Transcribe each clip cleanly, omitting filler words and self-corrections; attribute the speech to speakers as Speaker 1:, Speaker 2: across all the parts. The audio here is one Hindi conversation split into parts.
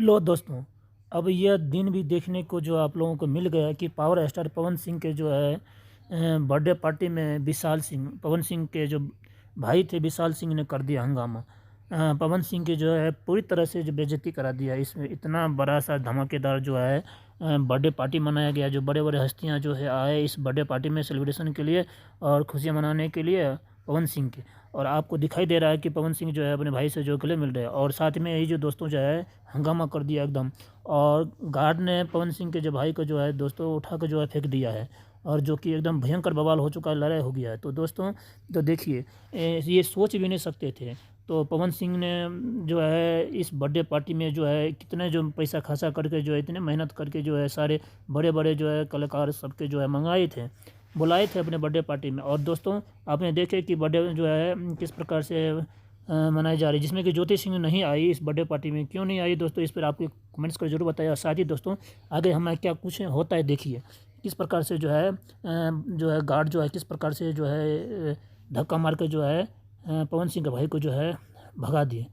Speaker 1: लो दोस्तों, अब यह दिन भी देखने को जो आप लोगों को मिल गया कि पावर स्टार पवन सिंह के जो है बर्थडे पार्टी में विशाल सिंह, पवन सिंह के जो भाई थे विशाल सिंह ने कर दिया हंगामा। पवन सिंह के जो है पूरी तरह से जो बेइज्जती करा दिया। इसमें इतना बड़ा सा धमाकेदार जो है बर्थडे पार्टी मनाया गया, जो बड़े बड़े हस्तियां जो है आए इस बर्थडे पार्टी में सेलिब्रेशन के लिए और खुशियां मनाने के लिए पवन सिंह के। और आपको दिखाई दे रहा है कि पवन सिंह जो है अपने भाई से जो गले मिल रहे हैं, और साथ में यही जो दोस्तों जो है हंगामा कर दिया एकदम। और गार्ड ने पवन सिंह के जो भाई को जो है दोस्तों उठा कर जो है फेंक दिया है, और जो कि एकदम भयंकर बवाल हो चुका है, लड़ाई हो गया है। तो दोस्तों तो देखिए, ये सोच भी नहीं सकते थे। तो पवन सिंह ने जो है इस बर्थडे पार्टी में जो है कितने जो पैसा खर्चा करके जो है इतने मेहनत करके जो है सारे बड़े बड़े जो है कलाकार सबके जो है मंगाए थे, बुलाए थे अपने बर्थडे पार्टी में। और दोस्तों आपने देखे कि बर्थडे जो है किस प्रकार से मनाई जा रही है, जिसमें कि ज्योति सिंह नहीं आई इस बर्थडे पार्टी में। क्यों नहीं आई दोस्तों, इस पर आपके कमेंट्स कर जरूर बताइए। और साथ ही दोस्तों आगे हमें क्या कुछ होता है देखिए, किस प्रकार से जो है गार्ड जो है किस प्रकार से जो है धक्का मार के जो है पवन सिंह के भाई को जो है भगा दिए।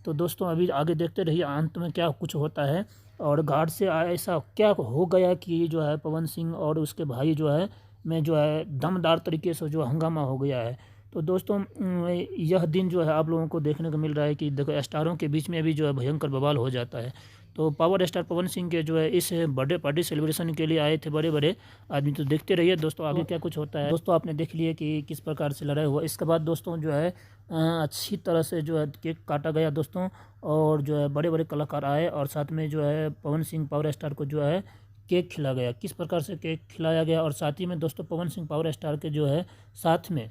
Speaker 1: तो दोस्तों अभी आगे देखते रहिए अंत में क्या कुछ होता है, और गार्ड से ऐसा क्या हो गया कि जो है पवन सिंह और उसके भाई जो है में जो है दमदार तरीके से जो हंगामा हो गया है। तो दोस्तों यह दिन जो है आप लोगों को देखने को मिल रहा है कि देखो स्टारों के बीच में भी जो है भयंकर बवाल हो जाता है। तो पावर स्टार पवन सिंह के जो है इस बर्थडे पार्टी सेलिब्रेशन के लिए आए थे बड़े बड़े आदमी। तो देखते रहिए दोस्तों आगे क्या कुछ होता है। दोस्तों आपने देख लिया कि किस प्रकार से लड़ाई हुआ। इसके बाद दोस्तों जो है अच्छी तरह से जो है केक काटा गया दोस्तों, और जो है बड़े बड़े कलाकार आए, और साथ में जो है पवन सिंह पावर स्टार को जो है केक खिलाया गया। किस प्रकार से केक खिलाया गया, और साथ ही में दोस्तों पवन सिंह पावर स्टार के जो है साथ में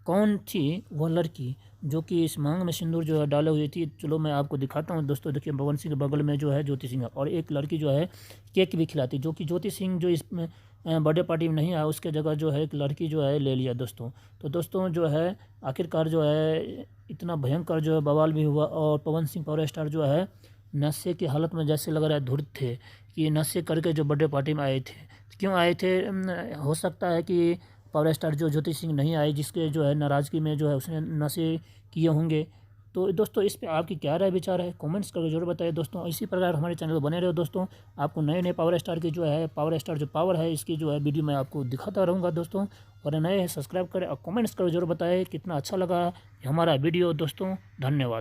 Speaker 1: कौन थी वह लड़की जो कि इस मांग में सिंदूर जो है डाले हुई थी। चलो मैं आपको दिखाता हूँ दोस्तों। देखिए पवन सिंह के बगल में जो है ज्योति सिंह, और एक लड़की जो है केक भी खिलाती, जो कि ज्योति सिंह जो इस बर्थडे पार्टी में नहीं आया उसके जगह जो है एक लड़की जो है ले लिया दोस्तों। तो दोस्तों जो है आखिरकार जो है इतना भयंकर जो है बवाल भी हुआ, और पवन सिंह पावर स्टार जो है नशे की हालत में जैसे लग रहा है धुत थे कि नशे करके जो बर्थडे पार्टी में आए थे। क्यों आए थे, हो सकता है कि पावर स्टार जो ज्योति सिंह नहीं आई, जिसके जो है नाराज़गी में जो है उसने नशे किए होंगे। तो दोस्तों इस पे आपकी क्या राय विचार है, कमेंट्स करके जरूर बताइए दोस्तों। इसी प्रकार हमारे चैनल पर बने रहो दोस्तों। आपको नए नए पावर स्टार की जो है पावर स्टार जो पावर है इसकी जो है वीडियो मैं आपको दिखाता रहूँगा दोस्तों। और नए हैं सब्सक्राइब करें और कमेंट्स करके जरूर बताएं कितना अच्छा लगा हमारा वीडियो दोस्तों। धन्यवाद।